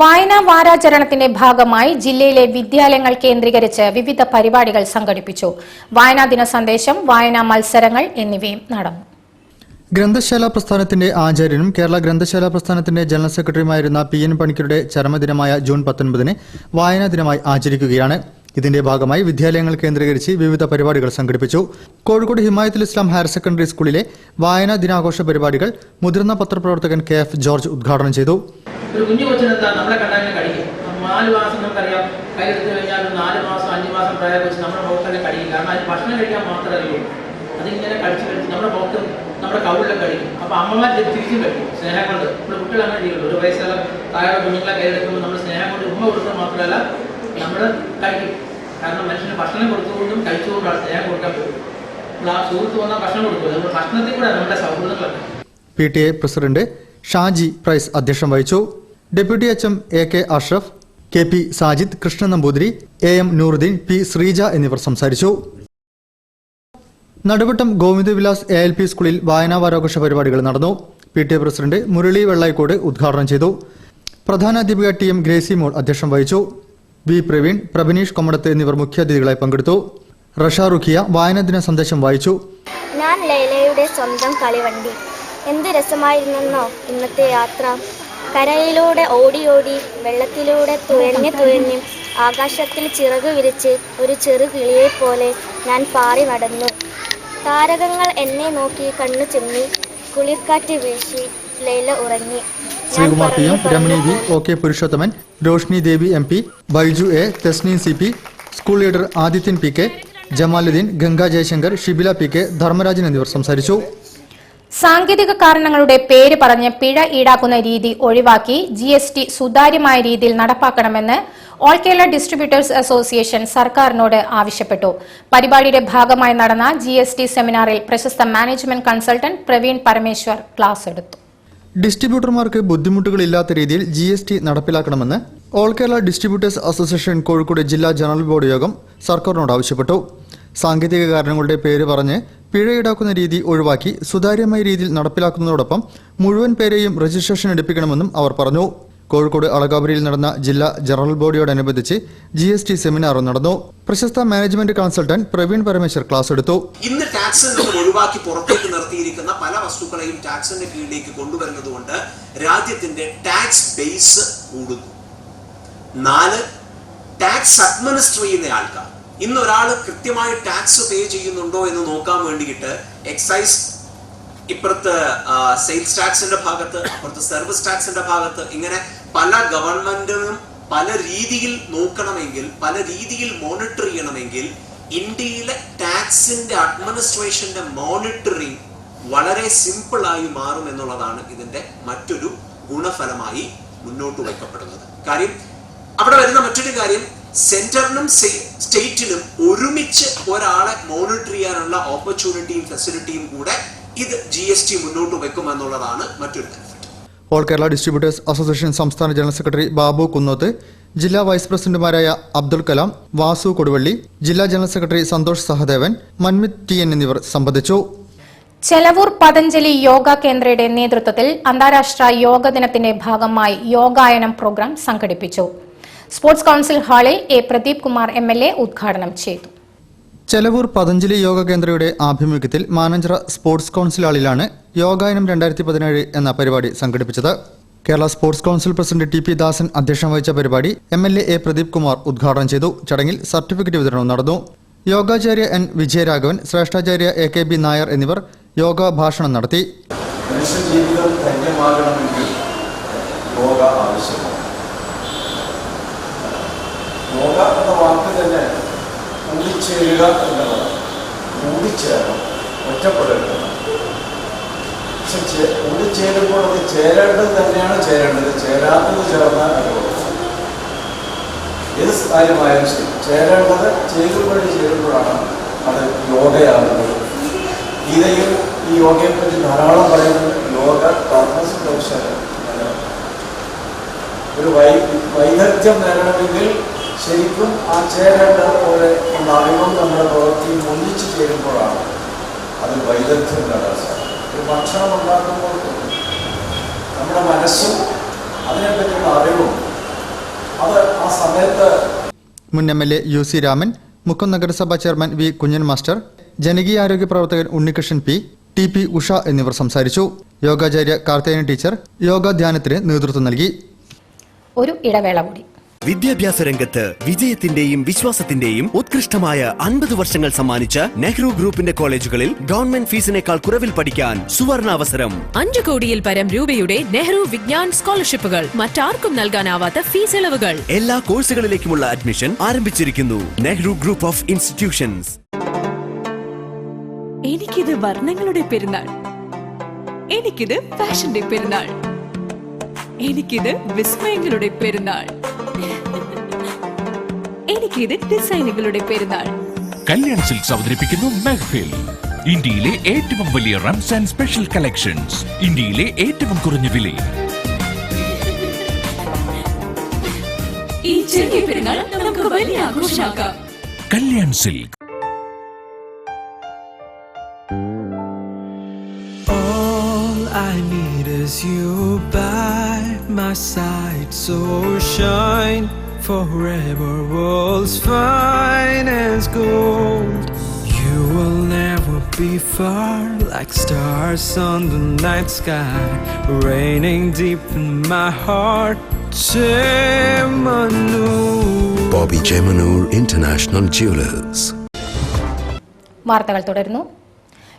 വായനാ വാരാചരണത്തിന്റെ ഭാഗമായി ജില്ലയിലെ വിദ്യാലയങ്ങൾ കേന്ദ്രീകരിച്ച് വിവിധ പരിപാടികൾ സംഘടിപ്പിച്ചു. വായനാ ദിന സന്ദേശം, വായനാ മത്സരങ്ങൾ എന്നിവയും നടന്നു. ഗ്രന്ഥശാല പ്രസ്ഥാനത്തിന്റെ ആചാര്യനും കേരള ഗ്രന്ഥശാല പ്രസ്ഥാനത്തിന്റെ ജനറൽ സെക്രട്ടറിയുമായിരുന്ന PN പണിക്കരുടെ ചരമദിനമായ ജൂൺ 19-ന് വായനാ ദിനമായി ആചരിക്കുകയാണ്. ഇതിന്റെ ഭാഗമായി വിദ്യാലയങ്ങൾ കേന്ദ്രീകരിച്ച് വിവിധ പരിപാടികൾ സംഘടിപ്പിച്ചു. കോഴിക്കോട് ഹിമായത്തുൽ ഇസ്ലാം ഹയർ സെക്കൻഡറി സ്കൂളിലെ വായനാ ദിനാഘോഷ പരിപാടികൾ മുതിർന്ന പത്രപ്രവർത്തകൻ KF ജോർജ് ഉദ്ഘാടനം ചെയ്തു. ഒരു കുഞ്ഞു കൊച്ചിനെന്താ നമ്മളെ കണ്ടാലും കഴിക്കും. 4 മാസം നമുക്കറിയാം, കയ്യെടുത്ത് കഴിഞ്ഞാൽ 4 മാസം 5 മാസം പ്രായം വെച്ച് നമ്മുടെ മുഖത്തൊക്കെ കഴിയില്ല. കാരണം അതിന് ഭക്ഷണം കഴിക്കാൻ മാത്രമേ ഉള്ളൂ. അതിങ്ങനെ കഴിച്ച് നമ്മുടെ മുഖത്ത് നമ്മുടെ കവിളിലൊക്കെ കഴിക്കും. അപ്പോൾ അമ്മമാർ തിരിച്ചും കഴിക്കും സ്നേഹം കൊണ്ട്. നമ്മുടെ കുട്ടികൾ അങ്ങനെ ചെയ്യുള്ളൂ. 1 വയസ്സുള്ള താഴെ കുഞ്ഞുങ്ങളെ കയ്യെടുക്കുമ്പോൾ നമ്മൾ സ്നേഹം കൊണ്ട് ഉമ്മ കൊടുക്കുന്നത് മാത്രമല്ല നമ്മൾ കഴിക്കും. കാരണം മനുഷ്യന് ഭക്ഷണം കൊടുത്തുകൊണ്ടും കഴിച്ചുകൊണ്ടാണ് സ്നേഹം കൊടുക്കാൻ പറ്റും. നമ്മൾ ആ സുഹൃത്ത് വന്നാൽ ഭക്ഷണം കൊടുക്കുക. നമ്മൾ ഭക്ഷണത്തിൽ കൂടെ നമ്മുടെ സൗഹൃദങ്ങളൊക്കെ. PTA പ്രസിഡന്റ് ഷാജി പ്രൈസ് അധ്യക്ഷം വഹിച്ചു. Deputy HM AK Ashraf, KP Sajid, Krishnan Namboothiri, AM Nooruddin, P Sreeja എന്നിവർ സംസാരിച്ചു. നടുവട്ടം ഗോവിന്ദവിലാസ് ALP സ്കൂളിൽ വായനാ വാരാഘോഷ പരിപാടികൾ നടന്നു. PTA പ്രസിഡന്റ് മുരളി വെള്ളായിക്കോട് ഉദ്ഘാടനം ചെയ്തു. പ്രധാനാധ്യാപിക TM ഗ്രേസി മോൾ അധ്യക്ഷം വഹിച്ചു. V പ്രവീൺ, പ്രഭിനീഷ് കൊമ്മടത്ത് എന്നിവർ മുഖ്യാതിഥികളായി പങ്കെടുത്തു. റഷ റുഖിയ വായനാദിന സന്ദേശം വായിച്ചു. ഞാൻ ലൈലയുടെ സ്വന്തം കളിവണ്ടി. എന്ത് രസമായിരുന്നെന്നോ ഇന്നത്തെ യാത്ര. കരയിലൂടെ ഓടി ഓടി, വെള്ളത്തിലൂടെ തുഴഞ്ഞ് ആകാശത്തിൽ ചിറകു വിരിച്ച് ഒരു ചെറു കിളിയെപ്പോലെ ഞാൻ പാറി നടന്നു. താരകങ്ങൾ എന്നെ നോക്കി കണ്ണു ചിമ്മി, കുളിർക്കാറ്റ് വീശി ലൈല ഉറങ്ങി. Sreekumar PM, Ramani V, OK Purushothaman, Roshni Devi MP, Baiju A, തെസ്നീൻ CP, school leader Adithyan PK, Jamaluddin, Ganga Jaishankar, Shibila PK, Dharmarajan എന്നിവർ സംസാരിച്ചു. സാങ്കേതിക കാരണങ്ങളുടെ പേര് പറഞ്ഞ് പിഴ ഈടാക്കുന്ന രീതി ഒഴിവാക്കി GST സുതാര്യമായ രീതിയിൽ നടപ്പാക്കണമെന്ന് ഓൾ കേരള ഡിസ്ട്രിബ്യൂട്ടേഴ്സ് അസോസിയേഷൻ സർക്കാരിനോട് ആവശ്യപ്പെട്ടു. പരിപാടിയുടെ ഭാഗമായി നടന്ന GST സെമിനാറിൽ പ്രശസ്ത management consultant Praveen Parameswar class എടുത്തു. ഡിസ്ട്രിബ്യൂട്ടർമാർക്ക് ബുദ്ധിമുട്ടുകളില്ലാത്ത രീതിയിൽ GST നടപ്പിലാക്കണമെന്ന് all Kerala distributors association Kozhikode ജില്ലാ ജനറൽ ബോർഡ് യോഗം സർക്കാരിനോട് ആവശ്യപ്പെട്ടു. സാങ്കേതിക കാരണങ്ങളുടെ പേര് പറഞ്ഞ് പിഴ ഈടാക്കുന്ന രീതി ഒഴിവാക്കി സുതാര്യമായ രീതിയിൽ നടപ്പിലാക്കുന്നതോടൊപ്പം മുഴുവൻ പേരെയും രജിസ്ട്രേഷൻ എടുപ്പിക്കണമെന്നും അവർ പറഞ്ഞു. കോഴിക്കോട് അളകാപുരിയിൽ നടന്ന ജില്ലാ ജനറൽ ബോഡിയോടനുബന്ധിച്ച് GST സെമിനാറും നടന്നു. പ്രശസ്ത management consultant Praveen Parameswar class എടുത്തു. ഇന്ന് ടാക്സിൽ നിന്ന് ഒഴിവാക്കി പുറത്തേക്ക് നിർത്തിയിരിക്കുന്ന പല വസ്തുക്കളെയും ടാക്സിന്റെ കീഴിലേക്ക് കൊണ്ടുവരുന്നതുകൊണ്ട് രാജ്യത്തിന്റെ ടാക്സ് ബേസ് കൂടുന്നു. 4, ടാക്സ് അഡ്മിനിസ്റ്റർ ചെയ്യുന്ന ആൾക്കാർ. ഇന്ന് ഒരാൾ കൃത്യമായി ടാക്സ് പേ ചെയ്യുന്നുണ്ടോ എന്ന് നോക്കാൻ വേണ്ടിയിട്ട് എക്സൈസ്, ഇപ്പുറത്ത് സെയിൽസ് ടാക്സിന്റെ ഭാഗത്ത്, അപ്പുറത്ത് സർവീസ് ടാക്സിന്റെ ഭാഗത്ത്, ഇങ്ങനെ പല ഗവൺമെന്റിനും പല രീതിയിൽ നോക്കണമെങ്കിൽ, പല രീതിയിൽ മോണിറ്റർ ചെയ്യണമെങ്കിൽ ഇന്ത്യയിലെ ടാക്സിന്റെ അഡ്മിനിസ്ട്രേഷന്റെ മോണിറ്ററിംഗ് വളരെ സിമ്പിളായി മാറും എന്നുള്ളതാണ് ഇതിന്റെ മറ്റൊരു ഗുണഫലമായി മുന്നോട്ട് വയ്ക്കപ്പെടുന്നത്. കാര്യം അവിടെ വരുന്ന മറ്റൊരു കാര്യം, സെന്ററിനും സ്റ്റേറ്റിനും ഒരുമിച്ച് ഒരാളെ മോണിറ്റർ ചെയ്യാനുള്ള ഓപ്പർച്യൂണിറ്റിയും ഫെസിലിറ്റിയും കൂടെ ഇത് GST മുന്നോട്ട് വെക്കുമെന്നുള്ളതാണ് മറ്റൊരു benefit. All Kerala distributors association സംസ്ഥാന ജനറൽ സെക്രട്ടറി ബാബു കുന്നോത്ത്, ജില്ലാ വൈസ് പ്രസിഡന്റുമാരായ അബ്ദുൽ കലാം, വാസു കൊടുവള്ളി, ജില്ലാ general secretary Santhosh Sahadevan, Manmith TN എന്നിവർ സംബന്ധിച്ചു. ചെലവൂർ പതഞ്ജലി യോഗ കേന്ദ്രയുടെ നേതൃത്വത്തിൽ അന്താരാഷ്ട്ര യോഗ ദിനത്തിന്റെ ഭാഗമായി യോഗായനം പ്രോഗ്രാം സംഘടിപ്പിച്ചു. സ്പോർട്സ് കൌൺസിൽ ഹാളിൽ A പ്രദീപ് കുമാർ MLA ഉദ്ഘാടനം ചെയ്തു. ചെലവൂർ പതഞ്ജലി യോഗ കേന്ദ്രയുടെ ആഭിമുഖ്യത്തിൽ മാനഞ്ചിറ സ്പോർട്സ് കൌൺസിൽ ഹാളിലാണ് യോഗായനം 2017 എന്ന പരിപാടി സംഘടിപ്പിച്ചത്. Kerala sports council president TP ദാസൻ അധ്യക്ഷം വഹിച്ച പരിപാടി MLA A പ്രദീപ് കുമാർ ഉദ്ഘാടനം ചെയ്തു. ചടങ്ങിൽ സർട്ടിഫിക്കറ്റ് വിതരണവും നടന്നു. യോഗാചാര്യ N വിജയരാഘവൻ, ശ്രേഷ്ഠാചാര്യ AKB നായർ എന്നിവർ യോഗ ഭാഷണം നടത്തി. മനുഷ്യജീവിതം ധന്യമാകണമെങ്കിൽ യോഗ ആവശ്യമാണ്. യോഗ എന്ന വാക്ക് തന്നെ കൂടിച്ചേരുക എന്നുള്ളതാണ്. കൂടിച്ചേരണം, ഒറ്റപ്പെടരുത്. പക്ഷെ കൂടിച്ചേരുമ്പോൾ അത് ചേരേണ്ടത് തന്നെയാണ് ചേരേണ്ടത്. ചേരാത്തത് ചേർന്നാൽ ഏത് കാര്യമായാലും ശരി, ചേരേണ്ടത് ചേരുമ്പടി ചേരുമ്പോഴാണ് അത് യോഗയാകുന്നത്. ഗീതയിൽ ഈ യോഗയെ പറ്റി ധാരാളം പറയുന്നത്. യോഗ കർമ്മശൗശാലം, ഒരു വൈദഗ്ധ്യം നേടണമെങ്കിൽ ശരിക്കും ആ ചേരേണ്ട പോലെ ഉള്ള അറിവും നമ്മുടെ പ്രവൃത്തിയും ഒന്നിച്ചു ചേരുമ്പോഴാണ് അത് വൈദഗ്ധ്യം നേടാൻ സാധിക്കും. ഒരു ഭക്ഷണം ഉണ്ടാക്കുമ്പോൾ നമ്മുടെ മനസ്സും അതിനെപ്പറ്റിയുള്ള അറിവും അത് ആ സമയത്ത്. മുൻ MLA UC രാമൻ, മുക്കം നഗരസഭാ ചെയർമാൻ V കുഞ്ഞൻ മാസ്റ്റർ, ജനകീയാരോഗ്യ പ്രവർത്തകൻ ഉണ്ണികൃഷ്ണൻ P, TP ഉഷ എന്നിവർ സംസാരിച്ചു. യോഗാചാര്യ കാർത്തേയൻ ടീച്ചർ യോഗ ധ്യാനത്തിന് നേതൃത്വം നൽകി. ഒരു ഇടവേള കൂടി. വിദ്യാഭ്യാസ രംഗത്ത് വിജയത്തിന്റെയും വിശ്വാസത്തിന്റെയും ഉത്കൃഷ്ടമായ 50 വർഷങ്ങൾ സമ്മാനിച്ച നെഹ്റു ഗ്രൂപ്പിന്റെ കോളേജുകളിൽ ഗവൺമെന്റ് ഫീസിനേക്കാൾ കുറവിൽ പഠിക്കാൻ സുവർണാവസരം. 5 കോടിയിൽ പരം രൂപയുടെ നെഹ്റു വിജ്ഞാൻ സ്കോളർഷിപ്പുകൾ, മറ്റാർക്കും നൽകാനാവാത്ത ഫീസ് ഇളവുകൾ. എല്ലാ കോഴ്സുകളിലേക്കുമുള്ള അഡ്മിഷൻ ആരംഭിച്ചിരിക്കുന്നു. Nehru group of institutions. എനിക്കിത് വർണ്ണങ്ങളുടെ പെരുന്നാൾ, എനിക്കിത് ഫാഷന്റെ പെരുന്നാൾ, എനിക്കിത് വിസ്മയങ്ങളുടെ പെരുന്നാൾ, എനിക്കിത് ഡിസൈനുകളുടെ പെരുന്നാൾ. കല്യാൺ സിൽക്സ് അവതരിപ്പിക്കുന്നു മെഹ്ഫിൽ, ഇന്ത്യയിലെ ഏറ്റവും വലിയ റംസാൻ സ്പെഷ്യൽ കളക്ഷൻസ്, ഇന്ത്യയിലെ ഏറ്റവും കുറഞ്ഞ വിലയിൽ. ഈ ചെറിയ പെരുന്നാൾ നമുക്ക് വലിയ ആഘോഷമാക്കാം. Kalyan silk. I need is you by my side, so shine forever, world's finest gold. You will never be far, like stars on the night sky, raining deep in my heart. Chemanur. Bobby Chemanur International Jewelers. വാർത്തകൾ തുടരുന്നു.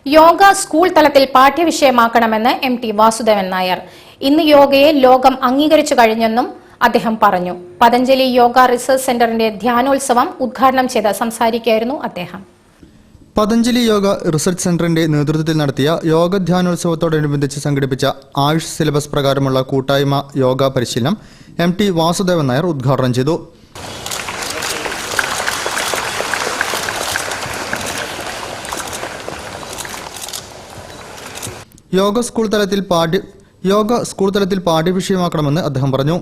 Yoga school തലത്തിൽ പാഠ്യവിഷയമാക്കണമെന്ന് MT Vasudevan Nair. ഇന്ന് യോഗയെ ലോകം അംഗീകരിച്ചു കഴിഞ്ഞെന്നും അദ്ദേഹം പറഞ്ഞു. Patanjali yoga research സെന്ററിന്റെ ധ്യാനോത്സവം ഉദ്ഘാടനം ചെയ്ത് സംസാരിക്കുകയായിരുന്നു അദ്ദേഹം. പതഞ്ജലി യോഗ റിസർച്ച് സെന്ററിന്റെ നേതൃത്വത്തിൽ നടത്തിയ യോഗ ധ്യാനോത്സവത്തോടനുബന്ധിച്ച് സംഘടിപ്പിച്ച ആയുഷ് സിലബസ് പ്രകാരമുള്ള കൂട്ടായ്മ യോഗ പരിശീലനം MT വാസുദേവൻ നായർ ഉദ്ഘാടനം ചെയ്തു. യോഗ സ്കൂൾ തലത്തിൽ പാഠ്യവിഷയമാക്കണമെന്ന് അദ്ദേഹം പറഞ്ഞു.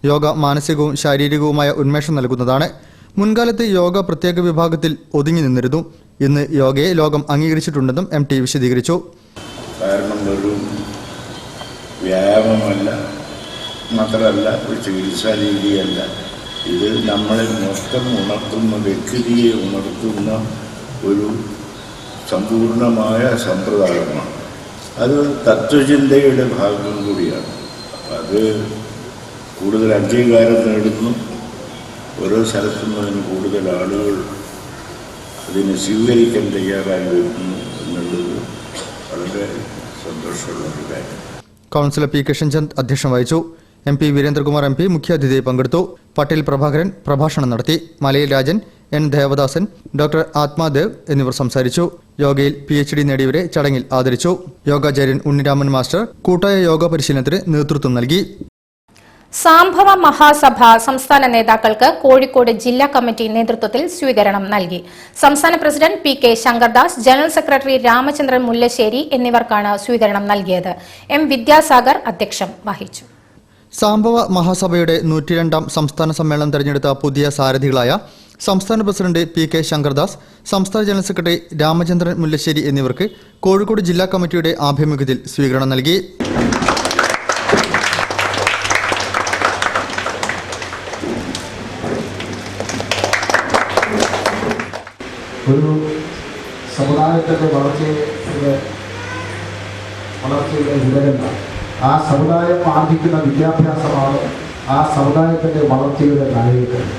യോഗ മാനസികവും ശാരീരികവുമായ ഉന്മേഷം നൽകുന്നതാണ്. മുൻകാലത്ത് യോഗ പ്രത്യേക വിഭാഗത്തിൽ ഒതുങ്ങി നിന്നിരുന്നു. ഇന്ന് യോഗയെ ലോകം അംഗീകരിച്ചിട്ടുണ്ടെന്നും MT വിശദീകരിച്ചു. കാരണം ഒരു വ്യായാമമല്ല, മാത്രമല്ല ഒരു ചികിത്സാ രീതിയല്ല. ഇത് നമ്മളെ മൊത്തം ഉണർത്തുന്ന, വ്യക്തിയെ ഉണർത്തുന്ന ഒരു സമ്പൂർണമായ സമ്പ്രദായമാണ്. അത് തത്വചിന്തയുടെ ഭാഗം കൂടിയാണ്. അത് കൂടുതൽ അംഗീകാരം നേടുന്നു. ഓരോ സ്ഥലത്തും അതിന് കൂടുതൽ ആളുകൾ അതിനെ സ്വീകരിക്കാൻ തയ്യാറായി വരുന്നു എന്നുള്ളത് വളരെ സന്തോഷമുള്ള ഒരു കാര്യം. Councillor P. കൃഷ്ണചന്ദ് അധ്യക്ഷം വഹിച്ചു. MP വീരേന്ദ്രകുമാർ MP മുഖ്യാതിഥിയായി പങ്കെടുത്തു. പട്ടേൽ പ്രഭാകരൻ പ്രഭാഷണം നടത്തി. മലയിൽ രാജൻ, N. ദേവദാസൻ, ഡോക്ടർ ആത്മാദേവ് എന്നിവർ സംസാരിച്ചു. യോഗയിൽ PhD നേടിയവരെ ചടങ്ങിൽ ആദരിച്ചു. യോഗാചാര്യൻ ഉണ്ണിരാമൻ മാസ്റ്റർ കൂട്ടായ യോഗ പരിശീലനത്തിന് നേതൃത്വം നൽകി. സാംഭവ മഹാസഭ സംസ്ഥാന നേതാക്കൾക്ക് കോഴിക്കോട് ജില്ലാ കമ്മിറ്റി നേതൃത്വത്തിൽ സ്വീകരണം നൽകി. സംസ്ഥാന president PK Sankardas, general secretary Ramachandran Mullassery എന്നിവർക്കാണ് സ്വീകരണം നൽകിയത്. M. വിദ്യാസാഗർ അധ്യക്ഷം വഹിച്ചു. സാംഭവ മഹാസഭയുടെ 102ാം സംസ്ഥാന സമ്മേളനം തെരഞ്ഞെടുത്ത പുതിയ സാരഥികളായ സംസ്ഥാന പ്രസിഡന്റ് PK ശങ്കർദാസ്, സംസ്ഥാന ജനറൽ സെക്രട്ടറി രാമചന്ദ്രൻ മുല്ലശ്ശേരി എന്നിവർക്ക് കോഴിക്കോട് ജില്ലാ കമ്മിറ്റിയുടെ ആഭിമുഖ്യത്തിൽ സ്വീകരണം നൽകി. ഒരു സമുദായത്തിൻ്റെ വളർച്ചയുടെ വിവരങ്ങൾ, ആ സമുദായം ആർജിക്കുന്ന വിദ്യാഭ്യാസമാണ് ആ സമുദായത്തിൻ്റെ വളർച്ചയുടെ നാഴികക്കല്ല്.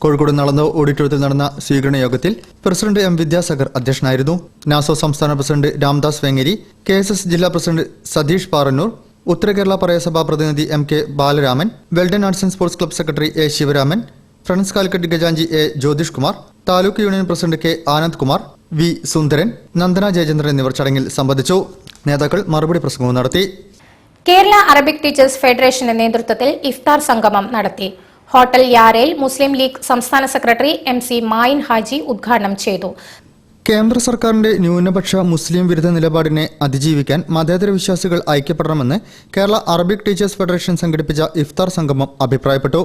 കോഴിക്കോട് നളന്ദ ഓഡിറ്റോറിയത്തിൽ നടന്ന സ്വീകരണ യോഗത്തിൽ പ്രസിഡന്റ് M. വിദ്യാസാഗർ അധ്യക്ഷനായിരുന്നു. നാസോ സംസ്ഥാന പ്രസിഡന്റ് രാംദാസ് വെങ്ങേരി, KSS ജില്ലാ പ്രസിഡന്റ് സതീഷ് പാറന്നൂർ, ഉത്തര കേരള പരയസഭാ പ്രതിനിധി MK Balaraman, well done arts and sports club secretary A. Sivaraman, friends Calicut ഖജാൻജി A. Jyothish Kumar, taluk union president K. Anand Kumar, V. Sundaran, Nandana Jayachandran എന്നിവർ ചടങ്ങിൽ സംബന്ധിച്ചു. നേതാക്കൾ മറുപടി പ്രസംഗവും നടത്തി. കേരള അറബിക് ടീച്ചേഴ്സ് ഫെഡറേഷന്റെ നേതൃത്വത്തിൽ ഇഫ്താർ സംഗമം നടത്തി. ഹോട്ടൽ യാരയിൽ മുസ്ലിം ലീഗ് സംസ്ഥാന സെക്രട്ടറി MC മായിൻ ഹാജി ഉദ്ഘാടനം ചെയ്തു. കേന്ദ്ര സർക്കാരിന്റെ ന്യൂനപക്ഷ മുസ്ലിം വിരുദ്ധ നിലപാടിനെ അതിജീവിക്കാൻ മതേതര വിശ്വാസികൾ ഐക്യപ്പെടണമെന്ന് കേരള അറബിക് ടീച്ചേഴ്സ് ഫെഡറേഷൻ സംഘടിപ്പിച്ച ഇഫ്താർ സംഗമം അഭിപ്രായപ്പെട്ടു.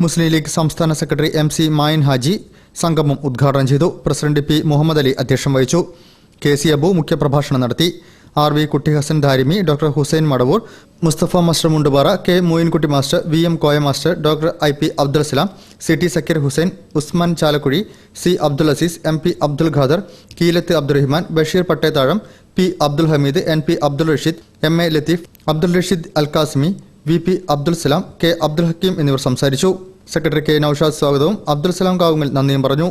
മുസ്ലിം ലീഗ് സംസ്ഥാന സെക്രട്ടറി MC മായിൻ ഹാജി സംഗമം ഉദ്ഘാടനം ചെയ്തു. President P. മുഹമ്മദ് അലി അധ്യക്ഷം വഹിച്ചു. KC അബു മുഖ്യപ്രഭാഷണം നടത്തി. RV Kutty Hasan Darimi, doctor Hussain Madavoor, Mustafa master Mundupara, K. Moyinkutty master, VM Koya master, doctor IP Abdul Salam, CT Sakkir Hussain, Usman Chalakuzhi, C. Abdul Aziz, MP Abdul Khader, Keelath Abdurahiman, Basheer Pattethazham, P. Abdul Hameed, NP Abdul Rasheed, MA Latheef, Abdul Rasheed അൽ കാസിമി, VP അബ്ദുൽ സലാം, K. അബ്ദുൽ ഹക്കീം എന്നിവർ സംസാരിച്ചു. സെക്രട്ടറി കെ നൌഷാദ് സ്വാഗതവും അബ്ദുൽ സലാം കാവുങ്ങൽ നന്ദിയും പറഞ്ഞു.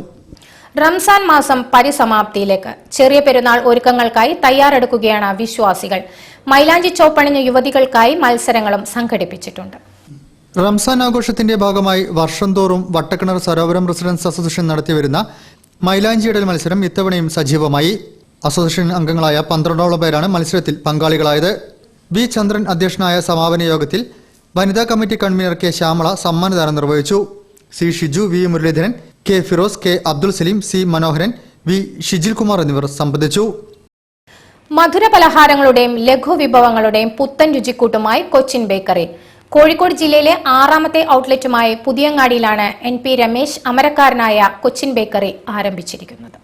റംസാൻ മാസം പരിസമാപ്തിയിലേക്ക്. ചെറിയ പെരുന്നാൾ ഒരുക്കങ്ങൾക്കായി തയ്യാറെടുക്കുകയാണ് വിശ്വാസികൾ. മൈലാഞ്ചി ചോപ്പണിഞ്ഞ യുവതികൾക്കായി മത്സരങ്ങളും സംഘടിപ്പിച്ചിട്ടുണ്ട്. റംസാൻ ആഘോഷത്തിന്റെ ഭാഗമായി വർഷം തോറും വട്ടക്കിണർ സരോവരം റെസിഡൻസ് അസോസിയേഷൻ നടത്തിവരുന്ന മൈലാഞ്ചിയിടൽ മത്സരം ഇത്തവണയും സജീവമായി. അസോസിയേഷൻ അംഗങ്ങളായ 12ഓളം പേരാണ് മത്സരത്തിൽ പങ്കാളികളായത്. വി ചന്ദ്രൻ അധ്യക്ഷനായ സമാപന യോഗത്തിൽ വനിതാ കമ്മിറ്റി കൺവീനർ കെ ശ്യാമള സമ്മാനദാനം നിർവഹിച്ചു. C Shiju, V Muraleedharan, K Firoz, K Abdul Saleem, C Manoharan, V Shijil Kumar എന്നിവർ സംബന്ധിച്ചു. മധുര പലഹാരങ്ങളുടെയും ലഘുവിഭവങ്ങളുടെയും പുത്തൻ രുചിക്കൂട്ടുമായി കൊച്ചിൻ ബേക്കറി. കോഴിക്കോട് ജില്ലയിലെ 6ാമത്തെ ഔട്ട്ലെറ്റുമായി പുതിയങ്ങാടിയിലാണ് NP രമേശ് അമരക്കാരനായ കൊച്ചിൻ ബേക്കറി ആരംഭിച്ചിരിക്കുന്നത്.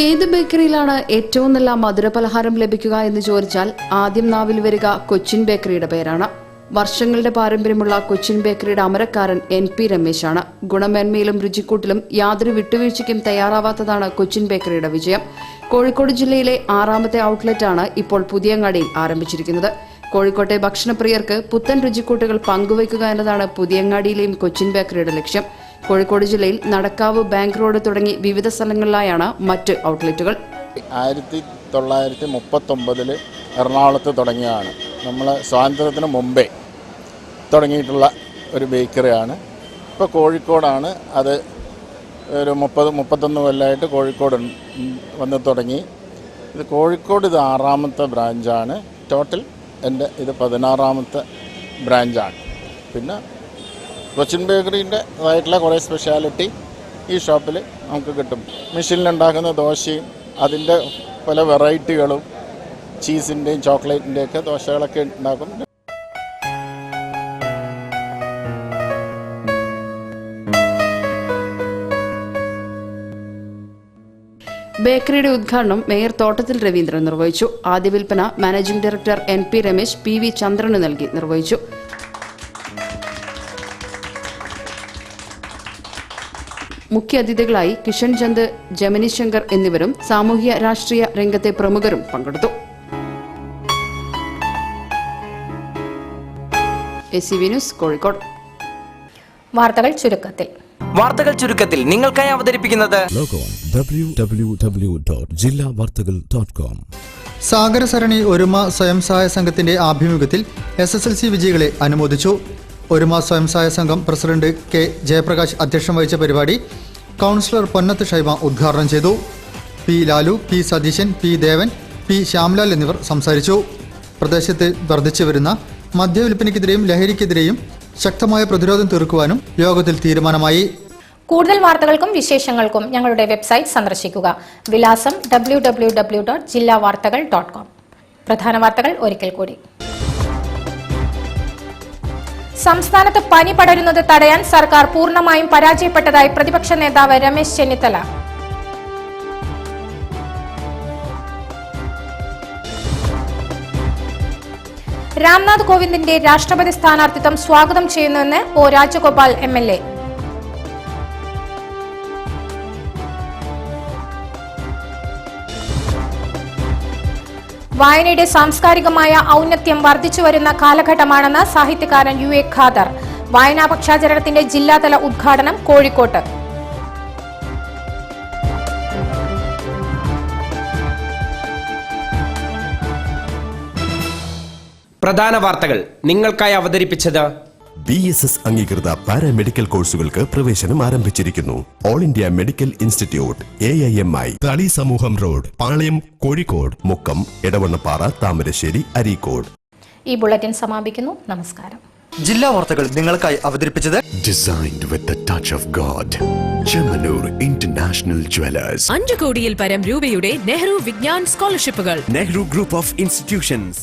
ഏത് ബേക്കറിയിലാണ് ഏറ്റവും നല്ല മധുരപലഹാരം ലഭിക്കുക എന്ന് ചോദിച്ചാൽ ആദ്യം നാവിൽ വരിക കൊച്ചിൻ ബേക്കറിയുടെ പേരാണ്. വർഷങ്ങളുടെ പാരമ്പര്യമുള്ള കൊച്ചിൻ ബേക്കറിയുടെ അമരക്കാരൻ NP രമേശാണ്. ഗുണമേന്മയിലും രുചിക്കൂട്ടിലും യാതൊരു വിട്ടുവീഴ്ചയ്ക്കും തയ്യാറാവാത്തതാണ് കൊച്ചിൻ ബേക്കറിയുടെ വിജയം. കോഴിക്കോട് ജില്ലയിലെ 6ാമത്തെ ഔട്ട്ലെറ്റാണ് ഇപ്പോൾ പുതിയങ്ങാടിയിൽ ആരംഭിച്ചിരിക്കുന്നത്. കോഴിക്കോട്ടെ ഭക്ഷണപ്രിയർക്ക് പുത്തൻ രുചിക്കൂട്ടുകൾ പങ്കുവയ്ക്കുക എന്നതാണ് പുതിയങ്ങാടിയിലെയും കൊച്ചിൻ ബേക്കറിയുടെ ലക്ഷ്യം. കോഴിക്കോട് ജില്ലയിൽ നടക്കാവ്, ബാങ്ക് റോഡ് തുടങ്ങി വിവിധ സ്ഥലങ്ങളിലായാണ് മറ്റ് ഔട്ട്ലെറ്റുകൾ. 1939 എറണാകുളത്ത് തുടങ്ങിയതാണ്. നമ്മൾ സ്വാതന്ത്ര്യത്തിന് മുമ്പേ തുടങ്ങിയിട്ടുള്ള ഒരു ബേക്കറിയാണ്. ഇപ്പോൾ കോഴിക്കോടാണ് അത്. ഒരു 30-31 കൊല്ലമായിട്ട് കോഴിക്കോട് വന്ന് തുടങ്ങി. ഇത് കോഴിക്കോട് ഇത് 6ാമത്തെ ബ്രാഞ്ചാണ്. ടോട്ടൽ എൻ്റെ ഇത് 16ാമത്തെ ബ്രാഞ്ചാണ്. പിന്നെ കൊച്ചിൻ ബേക്കറിൻ്റെ ആയിട്ടുള്ള കുറേ സ്പെഷ്യാലിറ്റി ഈ ഷോപ്പിൽ നമുക്ക് കിട്ടും. മെഷീനിലുണ്ടാക്കുന്ന ദോശയും അതിൻ്റെ പല വെറൈറ്റികളും ചീസിൻ്റെയും ചോക്ലേറ്റിൻ്റെയൊക്കെ ദോശകളൊക്കെ ഉണ്ടാക്കും. ബേക്കറിയുടെ ഉദ്ഘാടനം മേയർ തോട്ടത്തിൽ രവീന്ദ്രൻ നിർവഹിച്ചു. ആദ്യ വിൽപ്പന managing director NP Ramesh PV ചന്ദ്രന് നൽകി നിർവഹിച്ചു. മുഖ്യ അതിഥികളായി കിഷൻ ചന്ദ്, ജമിനി ശങ്കർ എന്നിവരും സാമൂഹ്യ രാഷ്ട്രീയ രംഗത്തെ പ്രമുഖരും പങ്കെടുത്തു. SCV news, Kozhikode. വാർത്തകൾ ചുരുക്കത്തിൽ നിങ്ങൾക്കായി അവതരിപ്പിക്കുന്നത് www.jillavartagal.com. സാഗരസരണി ഒരുമ സ്വയം സഹായ സംഘത്തിന്റെ ആഭിമുഖ്യത്തിൽ SSLC വിജയികളെ അനുമോദിച്ചു. ഒരുമ സ്വയം സഹായ സംഘം പ്രസിഡന്റ് K ജയപ്രകാശ് അധ്യക്ഷം വഹിച്ച പരിപാടി കൗൺസിലർ പൊന്നത്ത് ഷൈമ ഉദ്ഘാടനം ചെയ്തു. P Lalu, P Satheesan, P ദേവൻ, P ശ്യാംലാൽ എന്നിവർ സംസാരിച്ചു. പ്രദേശത്ത് വർദ്ധിച്ചുവരുന്ന മദ്യവിൽപ്പനയ്ക്കെതിരെയും ലഹരിക്കെതിരെയും ശക്തമായ പ്രതിരോധം തീർക്കുവാനും യോഗത്തിൽ തീരുമാനമായി. കൂടുതൽ വാർത്തകൾക്കും വിശേഷങ്ങൾക്കും ഞങ്ങളുടെ വെബ്സൈറ്റ് സന്ദർശിക്കുക. വിലാസം www.jillavartagal.com. പ്രധാന വാർത്തകൾ ഒരിക്കൽ കൂടി. സംസ്ഥാനത്ത് പനി പടരുന്നത് തടയാൻ സർക്കാർ പൂർണ്ണമായും പരാജയപ്പെട്ടതായി പ്രതിപക്ഷ നേതാവ് രമേശ് ചെന്നിത്തല. രാംനാഥ് കോവിന്ദിന്റെ രാഷ്ട്രപതി സ്ഥാനാർത്ഥിത്വം സ്വാഗതം ചെയ്യുന്നുവെന്ന് ഒ രാജഗോപാൽ MLA. വായനയുടെ സാംസ്കാരികമായ ഔന്നത്യം വർദ്ധിച്ചുവരുന്ന കാലഘട്ടമാണെന്ന് സാഹിത്യകാരൻ UA ഖാദർ. വായനാ പക്ഷാചരണത്തിന്റെ ജില്ലാതല ഉദ്ഘാടനം കോഴിക്കോട്ട്. പ്രധാന വാർത്തകൾ നിങ്ങൾക്കായി അവതരിപ്പിച്ചത് BSS അംഗീകൃത പാരാമെഡിക്കൽ കോഴ്സുകൾക്ക് പ്രവേശനം ആരംഭിച്ചിരിക്കുന്നു. All India medical institute AIMI, തളി സമൂഹം റോഡ്, പാളയം, കോഴിക്കോട്, മുക്കം, എടവണ്ണപ്പാറ, താമരശ്ശേരി, അരീക്കോട്. ഈ ബുള്ളറ്റിൻ സമാപിക്കുന്നു. നമസ്കാരം. ജില്ലാ വാർത്തകൾ നിങ്ങൾക്കായി അവതരിപ്പിച്ചത് Designed with the touch of God, Chemanur International Jewelers. 5 കോടിയിൽ പരം രൂപയുടെ നെഹ്റു വിജ്ഞാൻ സ്കോളർഷിപ്പുകൾ. Nehru group of institutions.